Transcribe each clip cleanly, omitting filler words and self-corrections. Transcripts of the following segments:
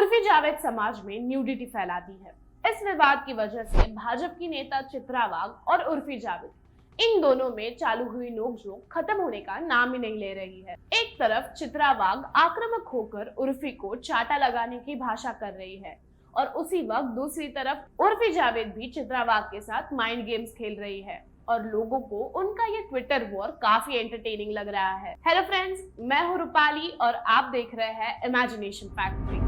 उर्फी जावेद समाज में न्यूडिटी फैलाती है। इस विवाद की वजह से भाजपा की नेता चित्रा वाघ और उर्फी जावेद इन दोनों में चालू हुई नोकझोंक खत्म होने का नाम ही नहीं ले रही है। एक तरफ चित्रा वाघ आक्रामक होकर उर्फी को चाटा लगाने की भाषा कर रही है और उसी वक्त दूसरी तरफ उर्फी जावेद भी चित्रा वाघ के साथ माइंड गेम्स खेल रही है और लोगों को उनका ये ट्विटर वॉर काफी एंटरटेनिंग लग रहा है। हेलो फ्रेंड्स, मैं हूं रूपाली और आप देख रहे हैं इमेजिनेशन फैक्ट्री।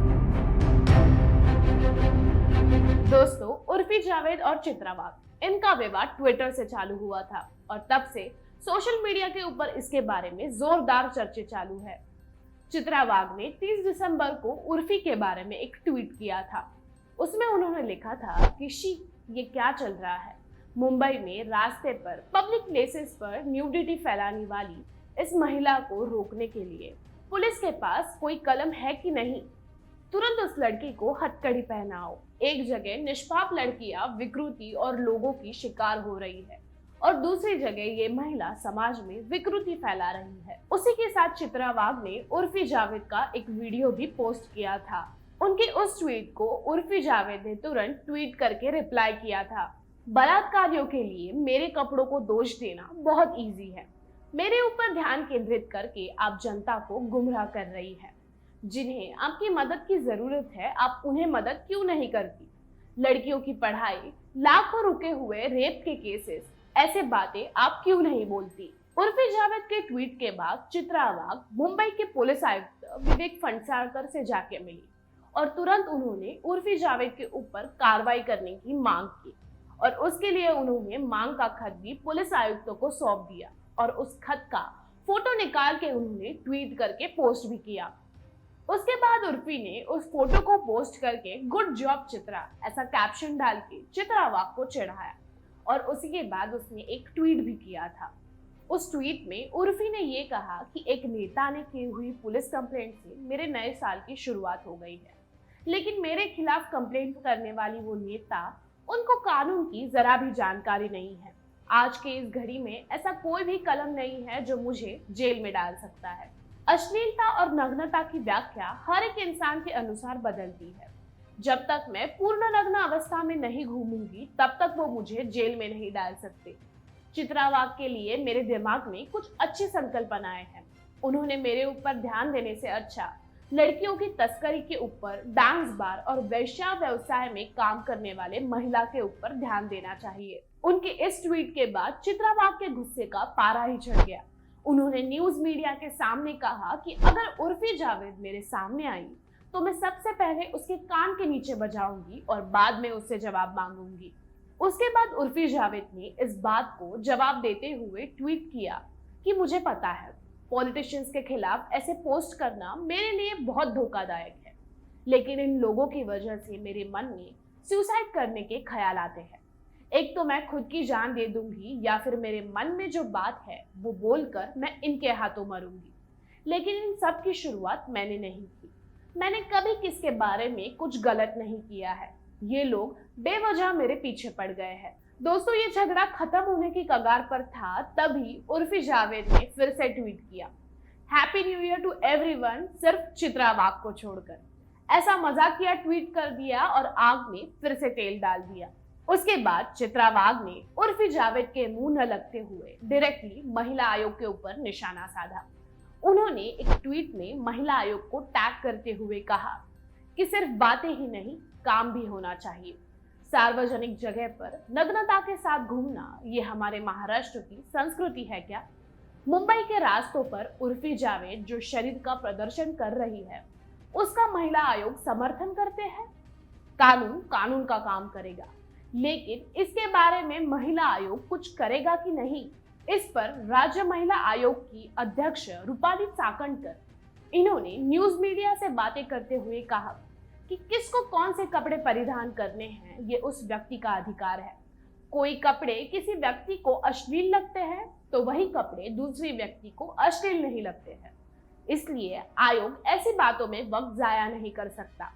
दोस्तों, उर्फी जावेद और चित्रा वाघ इनका विवाद ट्विटर से चालू हुआ था और तब से सोशल मीडिया के ऊपर इसके बारे में जोरदार चर्चे चालू है। चित्रा वाघ ने 30 दिसंबर को उर्फी के बारे में एक ट्वीट किया था। उसमें उन्होंने लिखा था कि शी, ये क्या चल रहा है। मुंबई में रास्ते पर, पब्लिक प्लेसेस पर न्यूडिटी फैलाने वाली इस महिला को रोकने के लिए पुलिस के पास कोई कलम है कि नहीं। तुरंत उस लड़की को हथकड़ी पहनाओ। एक जगह निष्पाप लड़कियां विकृति और लोगों की शिकार हो रही है और दूसरी जगह ये महिला समाज में विकृति फैला रही है। उसी के साथ चित्रा वाघ ने उर्फी जावेद का एक वीडियो भी पोस्ट किया था। उनके उस ट्वीट को उर्फी जावेद ने तुरंत ट्वीट करके रिप्लाई किया था। बलात्कारियों के लिए मेरे कपड़ों को दोष देना बहुत इजी है। मेरे ऊपर ध्यान केंद्रित करके आप जनता को गुमराह कर रही है। जिन्हें आपकी मदद की जरूरत है, आप उन्हें मदद क्यों नहीं करती। लड़कियों की पढ़ाई, लाखों रुके हुए रेप के केसेस, ऐसे बातें आप क्यों नहीं बोलती। उर्फी जावेद के ट्वीट के बाद चित्रा वाघ मुंबई के पुलिस आयुक्त विवेक फणसळकर से जाके मिली और तुरंत उन्होंने उर्फी जावेद के ऊपर कार्रवाई करने की मांग की और उसके लिए उन्होंने मांग का खत भी पुलिस आयुक्तों को सौंप दिया और उस खत का फोटो निकाल के उन्होंने ट्वीट करके पोस्ट भी किया। उसके बाद उर्फी ने उस फोटो को पोस्ट करके गुड जॉब चित्रा ऐसा कैप्शन डाल के चित्रा वाघ को चिढ़ाया और उसी के बाद उसने एक ट्वीट भी किया था। उस ट्वीट में उर्फी ने ये कहा कि एक नेता ने की हुई पुलिस कंप्लेंट से मेरे नए साल की शुरुआत हो गई है, लेकिन मेरे खिलाफ कंप्लेंट करने वाली वो नेता, उनको कानून की जरा भी जानकारी नहीं है। आज के इस घड़ी में ऐसा कोई भी कलम नहीं है जो मुझे जेल में डाल सकता है। अश्लीलता और नग्नता की व्याख्या हर एक इंसान के अनुसार बदलती है। जब तक मैं पूर्ण नग्न अवस्था में नहीं घूमूंगी तब तक वो मुझे जेल में नहीं डाल सकते। चित्रा वाघ के लिए मेरे दिमाग में कुछ अच्छी संकल्पनाएं हैं। उन्होंने मेरे ऊपर ध्यान देने से अच्छा लड़कियों की तस्करी के ऊपर, डांस बार और वैश्या व्यवसाय में काम करने वाले महिला के ऊपर ध्यान देना चाहिए। उनके इस ट्वीट के बाद चित्रा वाघ के गुस्से का पारा ही चढ़ गया। उन्होंने न्यूज मीडिया के सामने कहा कि अगर उर्फी जावेद मेरे सामने आई तो मैं सबसे पहले उसके कान के नीचे बजाऊंगी और बाद में उससे जवाब मांगूंगी। उसके बाद उर्फी जावेद ने इस बात को जवाब देते हुए ट्वीट किया कि मुझे पता है पॉलिटिशियंस के खिलाफ ऐसे पोस्ट करना मेरे लिए बहुत धोखादायक है, लेकिन इन लोगों की वजह से मेरे मन में सुसाइड करने के ख्याल आते हैं। एक तो मैं खुद की जान दे दूंगी या फिर मेरे मन में जो बात है वो बोलकर मैं इनके हाथों मरूंगी। लेकिन इन सब की शुरुआत मैंने नहीं की। मैंने कभी किसके बारे में कुछ गलत नहीं किया है। ये लोग बेवजह मेरे पीछे पड़ गए हैं। दोस्तों, ये झगड़ा खत्म होने की कगार पर था तभी उर्फी जावेद ने फिर से ट्वीट किया, happy new year to everyone, सिर्फ चित्रा वाघ को छोड़कर। ऐसा मजाकिया ट्वीट कर दिया और आग में फिर से तेल डाल दिया। उसके बाद चित्रा वाघ ने उर्फी जावेद के मुंह न लगते हुए डायरेक्टली महिला आयोग के ऊपर निशाना साधा। उन्होंने एक ट्वीट में महिला आयोग को टैग करते हुए कहा कि सिर्फ बातें ही नहीं, काम भी होना चाहिए। सार्वजनिक जगह पर नग्नता के साथ घूमना ये हमारे महाराष्ट्र की संस्कृति है क्या? मुंबई के रास्तों पर उर्फी जावेद जो शरीर का प्रदर्शन कर रही है उसका महिला आयोग समर्थन करते हैं। कानून कानून का काम करेगा, लेकिन इसके बारे में महिला आयोग कुछ करेगा कि नहीं, इस पर राज्य महिला आयोग की अध्यक्ष रूपाली चाकणकर, इन्होंने न्यूज मीडिया से बातें करते हुए कहा कि किसको कौन से कपड़े परिधान करने हैं ये उस व्यक्ति का अधिकार है। कोई कपड़े किसी व्यक्ति को अश्लील लगते हैं तो वही कपड़े दूसरे व्यक्ति को अश्लील नहीं लगते हैं। इसलिए आयोग ऐसी बातों में वक्त जाया नहीं कर सकता।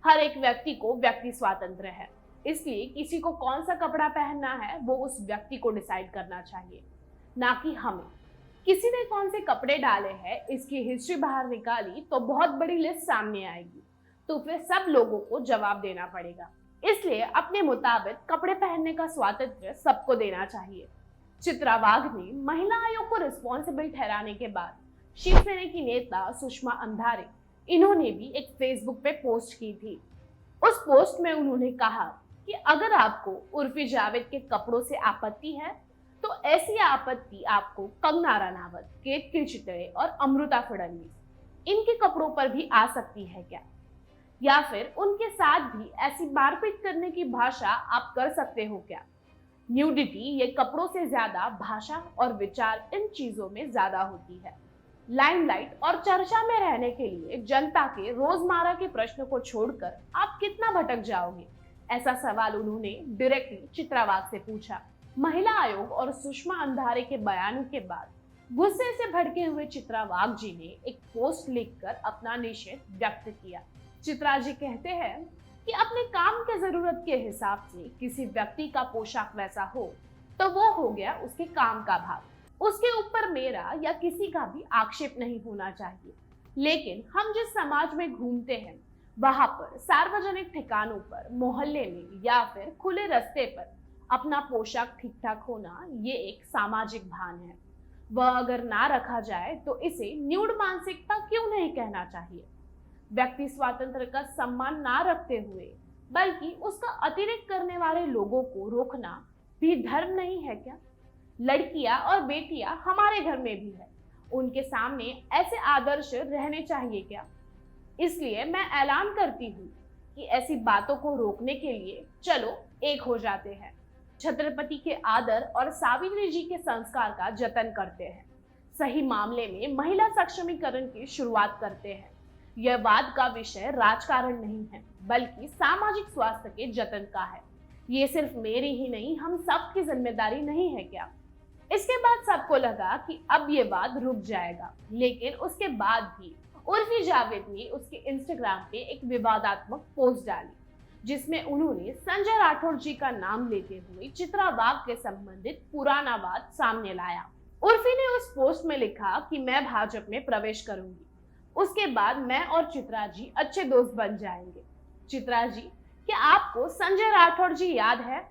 हर एक व्यक्ति को व्यक्ति स्वातंत्र्य है, इसलिए किसी को कौन सा कपड़ा पहनना है वो उस व्यक्ति को डिसाइड करना चाहिए, ना कि हमें। किसी ने कौन से कपड़े डाले हैं इसकी हिस्ट्री बाहर निकाली तो बहुत बड़ी लिस्ट सामने आएगी। तो फिर सब लोगों को जवाब देना पड़ेगा। इसलिए अपने मुताबिक कपड़े पहनने का स्वातंत्र्य सबको देना चाहिए। चित्रा वाघ ने महिला आयोग को रिस्पॉन्सिबल ठहराने के बाद शिवसेना की नेता सुषमा अंधारे इन्होंने भी एक फेसबुक पे पोस्ट की थी। उस पोस्ट में उन्होंने कहा कि अगर आपको उर्फी जावेद के कपड़ों से आपत्ति है तो ऐसी आपत्ति आपको कंगना रनावत, केत किर्चितड़े और अमृता फडणवीस इनके कपड़ों पर भी आ सकती है क्या? या फिर उनके साथ भी ऐसी मारपीट करने की भाषा आप कर सकते हो क्या? न्यूडिटी ये कपड़ों से ज्यादा भाषा और विचार इन चीजों में ज्यादा होती है। लाइमलाइट और चर्चा में रहने के लिए जनता के रोजमर्रा के प्रश्न को छोड़कर आप कितना भटक जाओगे? ऐसा सवाल उन्होंने डायरेक्टली चित्रा वाघ से पूछा। महिला आयोग और सुषमा अंधारे के बयानों के बाद गुस्से से भड़के हुए चित्रा वाघ जी ने एक पोस्ट लिखकर अपना निषेध व्यक्त किया। चित्रा जी कहते हैं कि अपने काम के जरूरत के हिसाब से किसी व्यक्ति का पोशाक वैसा हो तो वो हो गया उसके काम का भाग। उसके ऊपर मेरा या किसी का भी आक्षेप नहीं होना चाहिए। लेकिन हम जिस समाज में घूमते हैं वहां पर सार्वजनिक ठिकानों पर, मोहल्ले में या फिर खुले रास्ते पर अपना पोशाक ठीक ठाक होना ये एक सामाजिक भान है। वह अगर ना रखा जाए तो इसे न्यूड मानसिकता क्यों नहीं कहना चाहिए? व्यक्ति स्वातंत्र्य का सम्मान ना रखते हुए बल्कि उसका अतिरेक करने वाले लोगों को रोकना भी धर्म नहीं है क्या? लड़कियां और बेटियां हमारे घर में भी है, उनके सामने ऐसे आदर्श रहने चाहिए क्या? इसलिए मैं ऐलान करती हूँ कि ऐसी बातों को रोकने के लिए चलो एक हो जाते हैं, छत्रपति के आदर और सावित्री जी के संस्कार का जतन करते हैं, सही मामले में महिला सक्षमीकरण की शुरुआत करते हैं। यह वाद का विषय राजकारण नहीं है बल्कि सामाजिक स्वास्थ्य के जतन का है। ये सिर्फ मेरी ही नहीं, हम सब की जिम्मेदारी नहीं है क्या? इसके बाद सबको लगा कि अब ये वाद रुक जाएगा, लेकिन उसके बाद भी उर्फी जावेद ने उसके इंस्टाग्राम पे एक विवादात्मक पोस्ट डाली जिसमें उन्होंने संजय राठौड़ जी का नाम लेते हुए चित्रा वाघ के संबंधित पुराना वाद सामने लाया। उर्फी ने उस पोस्ट में लिखा कि मैं भाजपा में प्रवेश करूंगी, उसके बाद मैं और चित्रा जी अच्छे दोस्त बन जाएंगे। चित्रा जी, क्या आपको संजय राठौड़ जी याद है?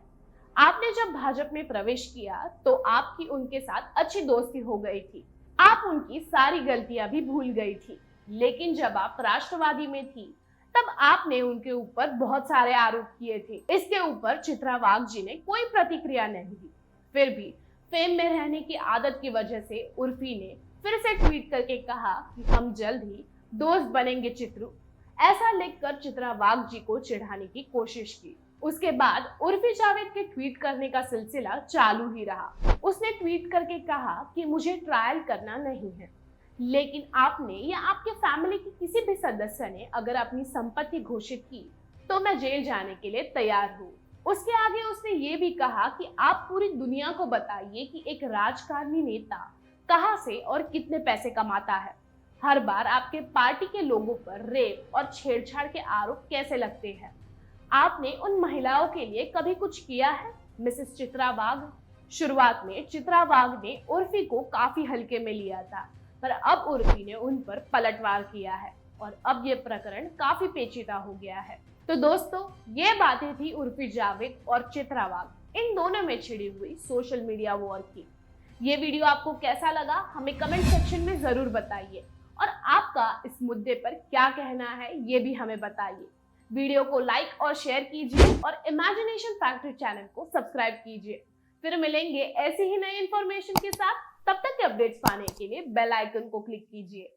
आपने जब भाजपा में प्रवेश किया तो आपकी उनके साथ अच्छी दोस्ती हो गई थी, आप उनकी सारी गलतियां भी भूल गई थी। लेकिन जब आप राष्ट्रवादी में थी तब आपने उनके ऊपर बहुत सारे आरोप किए थे। इसके ऊपर चित्रा वाघ जी ने कोई प्रतिक्रिया नहीं दी। फिर भी फेम में रहने की आदत की वजह से उर्फी ने फिर से ट्वीट करके कहा कि हम जल्द ही दोस्त बनेंगे चित्रू। ऐसा लिखकर चित्रा वाघ जी को चिढ़ाने की कोशिश की। उसके बाद उर्फी जावेद के ट्वीट करने का सिलसिला चालू ही रहा। उसने ट्वीट करके कहा कि मुझे ट्रायल करना नहीं है, लेकिन आपने या आपके फैमिली के किसी भी सदस्य ने अगर अपनी संपत्ति घोषित की तो मैं जेल जाने के लिए तैयार हूँ। उसके आगे उसने ये भी कहा कि आप पूरी दुनिया को बताइए कि एक राजकारणी नेता कहां से और कितने पैसे कमाता है। हर बार आपके पार्टी के लोगों पर रेप और छेड़छाड़ के आरोप कैसे लगते हैं? आपने उन महिलाओं के लिए कभी कुछ किया है? मिसेस चित्रा वाघ। शुरुआत में चित्रा वाघ ने उर्फी को काफी हल्के में लिया था, पर अब उर्फी ने उन पर पलटवार किया है और अब ये प्रकरण काफी पेचीदा हो गया है। तो दोस्तों, ये बातें थी उर्फी जावेद और चित्रा वाघ इन दोनों में छिड़ी हुई सोशल मीडिया वॉर की। ये वीडियो आपको कैसा लगा हमें कमेंट सेक्शन में जरूर बताइए और आपका इस मुद्दे पर क्या कहना है ये भी हमें बताइए। वीडियो को लाइक और शेयर कीजिए और इमेजिनेशन फैक्ट्री चैनल को सब्सक्राइब कीजिए। फिर मिलेंगे ऐसे ही नए इंफॉर्मेशन के साथ। तब तक के अपडेट्स पाने के लिए बेल आइकन को क्लिक कीजिए।